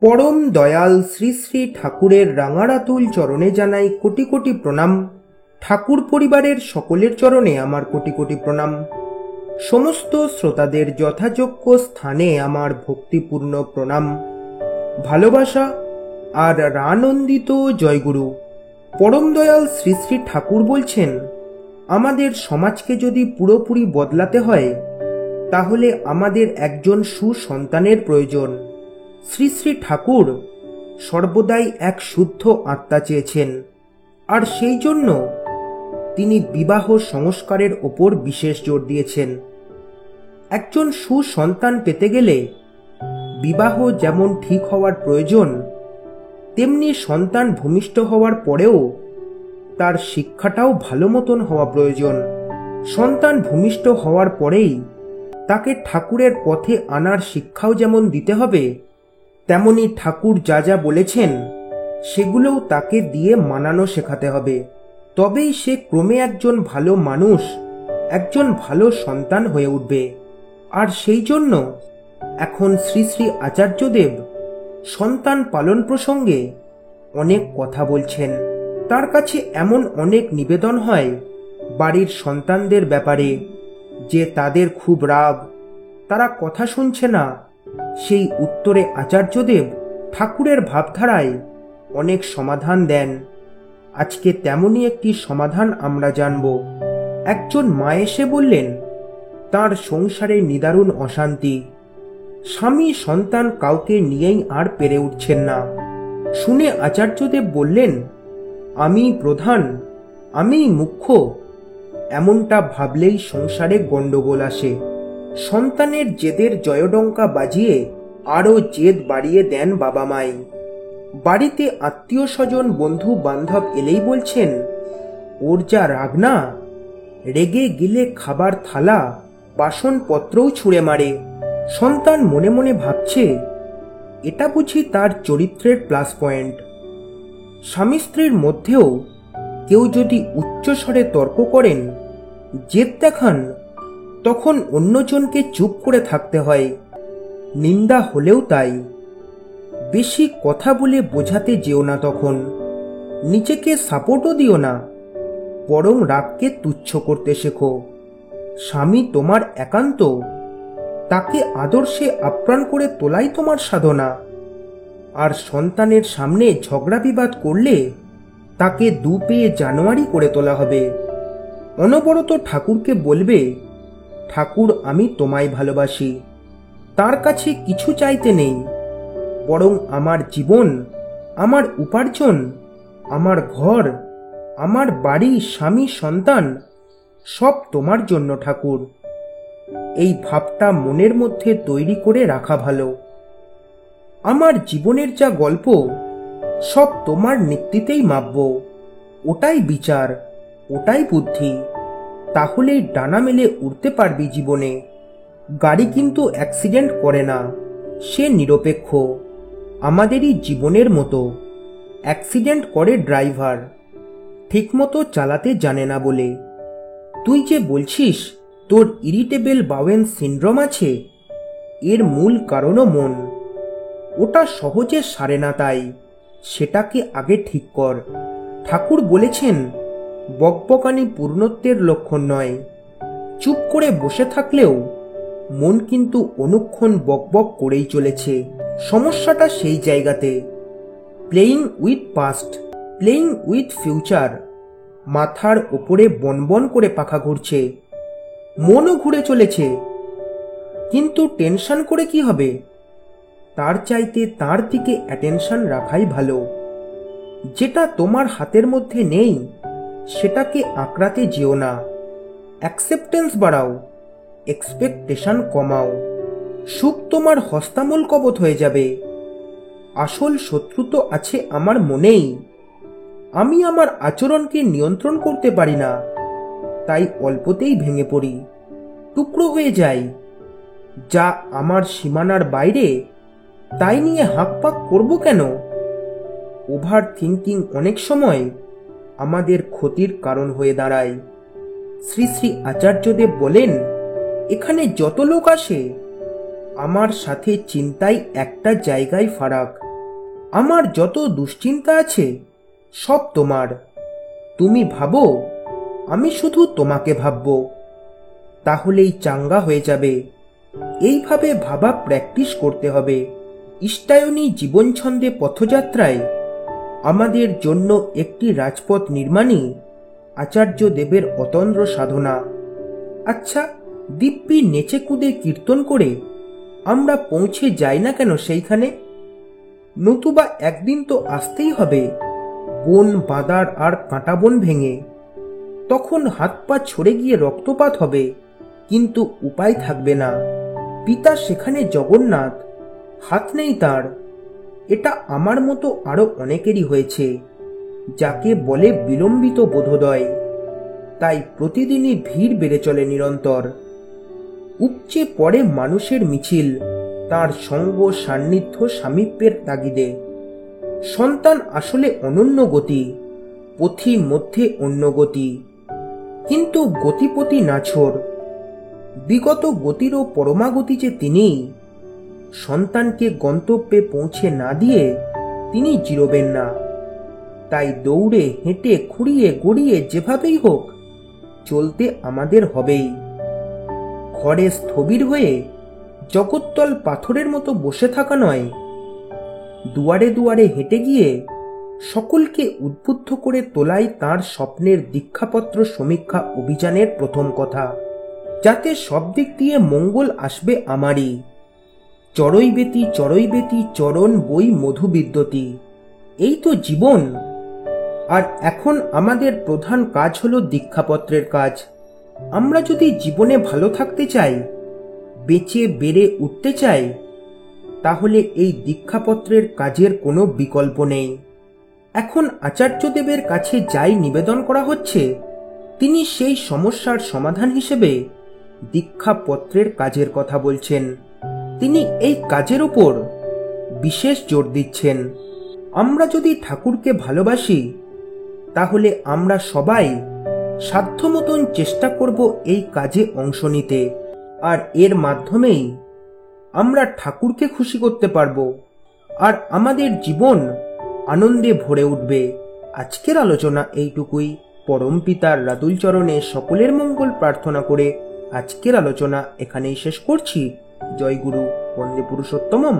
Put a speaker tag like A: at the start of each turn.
A: পরম দয়াল শ্রী শ্রী ঠাকুরের রাঙারাতুল চরণে জানাই কোটি কোটি প্রণাম। ঠাকুর পরিবারের সকলের চরণে আমার কোটি কোটি প্রণাম। সমস্ত শ্রোতাদের যথাযোগ্য স্থানে আমার ভক্তিপূর্ণ প্রণাম, ভালোবাসা আর রানন্দিত জয়গুরু। পরম দয়াল শ্রী শ্রী ঠাকুর বলছেন, আমাদের সমাজকে যদি পুরোপুরি বদলাতে হয় তাহলে আমাদের একজন সুসন্তানের প্রয়োজন। শ্রী শ্রী ঠাকুর সর্বদাই এক শুদ্ধ আত্মা চেয়েছেন, আর সেই জন্য তিনি বিবাহ সংস্কারের ওপর বিশেষ জোর দিয়েছেন। একজন সুসন্তান পেতে গেলে বিবাহ যেমন ঠিক হওয়ার প্রয়োজন, তেমনি সন্তান ভূমিষ্ঠ হওয়ার পরেও তার শিক্ষাটাও ভালো মতন হওয়া প্রয়োজন। সন্তান ভূমিষ্ঠ হওয়ার পরেই তাকে ঠাকুরের পথে আনার শিক্ষাও যেমন দিতে হবে, তেমনি ঠাকুর যা যা বলেছেন সেগুলোও তাকে দিয়ে মানানো শেখাতে হবে। তবেই সে ক্রমে একজন ভালো মানুষ, একজন ভালো সন্তান হয়ে উঠবে। আর সেই জন্য এখন শ্রী শ্রী আচার্যদেব সন্তান পালন প্রসঙ্গে অনেক কথা বলছেন। তার কাছে এমন অনেক নিবেদন হয় বাড়ির সন্তানদের ব্যাপারে যে তাদের খুব রাগ, তারা কথা শুনছে না। সেই উত্তরে আচার্যদেব ঠাকুরের ভাবধারায় অনেক সমাধান দেন। আজকে তেমনই একটি সমাধান আমরা জানব। একজন মা এসে বললেন তার সংসারে নিদারুণ অশান্তি, স্বামী সন্তান কাউকে নিয়েই আর পেরে উঠছেন না। শুনে আচার্যদেব বললেন, আমি প্রধান, আমি মুখ্য, এমনটা ভাবলেই সংসারে গন্ডগোল আসে। সন্তানের জেদের জয়ডঙ্কা বাজিয়ে আরো জেদ বাড়িয়ে দেন বাবা মাই। বাড়িতে আত্মীয় স্বজন বন্ধু বান্ধব এলেই বলছেন, ওর যা রাগ না, রেগে গেলে খাবার থালা বাসনপত্রও ছুঁড়ে মারে। সন্তান মনে মনে ভাবছে, এটা বুঝি তার চরিত্রের প্লাস পয়েন্ট। স্বামী স্ত্রীর মধ্যেও কেউ যদি উচ্চস্বরে তর্ক করেন, জেদ দেখান, তখন অন্যজনকে চুপ করে থাকতে হয়। নিন্দা হলেও তাই। বেশি কথা বলে বোঝাতে যেও না, তখন নিজেকে সাপোর্টও দিও না, বরং রাগকে তুচ্ছ করতে শেখো। স্বামী তোমার একান্ত, তাকে আদর্শে আপ্রাণ করে তোলাই তোমার সাধনা। আর সন্তানের সামনে ঝগড়া বিবাদ করলে তাকে দু পেয়ে জানোয়ারি করে তোলা হবে। অনবরত ঠাকুরকে বলবে, ঠাকুর আমি তোমায় ভালোবাসি, তার কাছে কিছু চাইতে নেই, বরং আমার জীবন, আমার উপার্জন, আমার ঘর, আমার বাড়ি, স্বামী সন্তান সব তোমার জন্য ঠাকুর। এই ভাবটা মনের মধ্যে তৈরি করে রাখা ভালো। আমার জীবনের যা গল্প সব তোমার নেতৃত্বেই মাপব, ওটাই বিচার, ওটাই বুদ্ধি। তাহলেই ডানা মেলে উঠতে পারবি জীবনে। গাড়ি কিন্তু অ্যাক্সিডেন্ট করে না, সে নিরপেক্ষ। আমাদেরই জীবনের মতো অ্যাক্সিডেন্ট করে ড্রাইভার, ঠিকমতো চালাতে জানে না বলে। তুই যে বলছিস তোর ইরিটেবল বাওয়েল সিনড্রোম আছে, এর মূল কারণও মন। ওটা সহজে সারে না, তাই সেটাকে আগে ঠিক কর। ঠাকুর বলেছেন, বকবকানি পূর্ণত্বের লক্ষণ নয়। চুপ করে বসে থাকলেও মন কিন্তু অনুক্ষণ বকবক করেই চলেছে। সমস্যাটা সেই জায়গাতে। Playing with past, playing with future. মাথার ওপরে বনবন করে পাখা ঘুরছে, মনও ঘুরে চলেছে, কিন্তু টেনশন করে কি হবে? তার চাইতে তার দিকে অ্যাটেনশন রাখাই ভালো। যেটা তোমার হাতের মধ্যে নেই সেটাকে আঁকড়াতে যেও না। অ্যাকসেপ্টেন্স বাড়াও, এক্সপেকটেশন কমাও। সুখ তোমার হস্তামল কবত হয়ে যাবে। আসল শত্রু তো আছে আমার মনেই। আমি আমার আচরণকে নিয়ন্ত্রণ করতে পারি না, তাই অল্পতেই ভেঙে পড়ি, টুকরো হয়ে যাই। যা আমার সীমানার বাইরে তাই নিয়ে হাঁকপাক করব কেন? ওভার থিঙ্কিং অনেক সময় আমাদের ক্ষতির কারণ হয়ে দাঁড়ায়। শ্রী শ্রী আচার্যদেব বলেন, এখানে যত লোক আসে আমার সাথে চিন্তায় একটা জায়গায় ফারাক। আমার যত দুশ্চিন্তা আছে সব তোমার। তুমি ভাবো, আমি শুধু তোমাকে ভাবব, তাহলেই চাঙ্গা হয়ে যাবে। এইভাবে ভাবা প্র্যাকটিস করতে হবে। ইষ্টায়নী জীবন ছন্দে পথযাত্রায় আমাদের জন্য একটি রাজপথ নির্মাণই আচার্য দেবের অতন্দ্র সাধনা। আচ্ছা, দিব্যি নেচে কুদে কীর্তন করে আমরা পৌঁছে যাই না কেন সেইখানে? নতুবা একদিন তো আসতেই হবে বন বাদার আর কাঁটা বন ভেঙে। তখন হাত পা ছড়ে গিয়ে রক্তপাত হবে, কিন্তু উপায় থাকবে না। পিতা সেখানে জগন্নাথ, হাত নেই তার। এটা আমার মতো আরো অনেকেরই হয়েছে, যাকে বলে বিলম্বিত বোধোদয়। তাই প্রতিদিনই ভিড় বেড়ে চলে নিরন্তর। উপচে পড়ে মানুষের মিছিল তার সঙ্গ সান্নিধ্য সামীপ্যের তাগিদে। সন্তান আসলে অনন্য গতি, পথি মধ্যে অন্য গতি, কিন্তু গতিপতি নাছোড়। বিগত গতিরও পরমাগতি যে তিনিই। সন্তানকে গন্তব্যে পৌঁছে না দিয়ে তিনি জিরোবেন না। তাই দৌড়ে হেঁটে খুঁড়িয়ে গড়িয়ে যেভাবেই হোক চলতে আমাদের হবেই। ঘরে স্থবির হয়ে জগত্তল পাথরের মতো বসে থাকা নয়, দুয়ারে দুয়ারে হেঁটে গিয়ে সকলকে উদ্বুদ্ধ করে তোলাই তাঁর স্বপ্নের দীক্ষাপত্র সমীক্ষা অভিযানের প্রথম কথা, যাতে সব দিক দিয়ে মঙ্গল আসবে আমারই। চরৈবেতি চরৈবেতি চরণ বই মধু বিদ্যতি, এই তো জীবন। আর এখন আমাদের প্রধান কাজ হলো দীক্ষাপত্রের কাজ। আমরা যদি জীবনে ভালো থাকতে চাই, বেঁচে বেড়ে উঠতে চাই, তাহলে এই দীক্ষাপত্রের কাজের কোনো বিকল্প নেই। এখন আচার্যদেবের কাছে যাই নিবেদন করা হচ্ছে, তিনি সেই সমস্যার সমাধান হিসেবে দীক্ষাপত্রের কাজের কথা বলছেন। তিনি এই কাজের উপর বিশেষ জোর দিচ্ছেন। আমরা যদি ঠাকুরকে ভালোবাসি, তাহলে আমরা সবাই সাধ্য মতন চেষ্টা করব এই কাজে অংশ নিতে। আর এর মাধ্যমেই আমরা ঠাকুরকে খুশি করতে পারবো, আর আমাদের জীবন আনন্দে ভরে উঠবে। আজকের আলোচনা এইটুকুই। পরম পিতার রাতুল চরণে সকলের মঙ্গল প্রার্থনা করে আজকের আলোচনা এখানেই শেষ করছি। জয় গুরু, বন্দে পুরুষোত্তমম।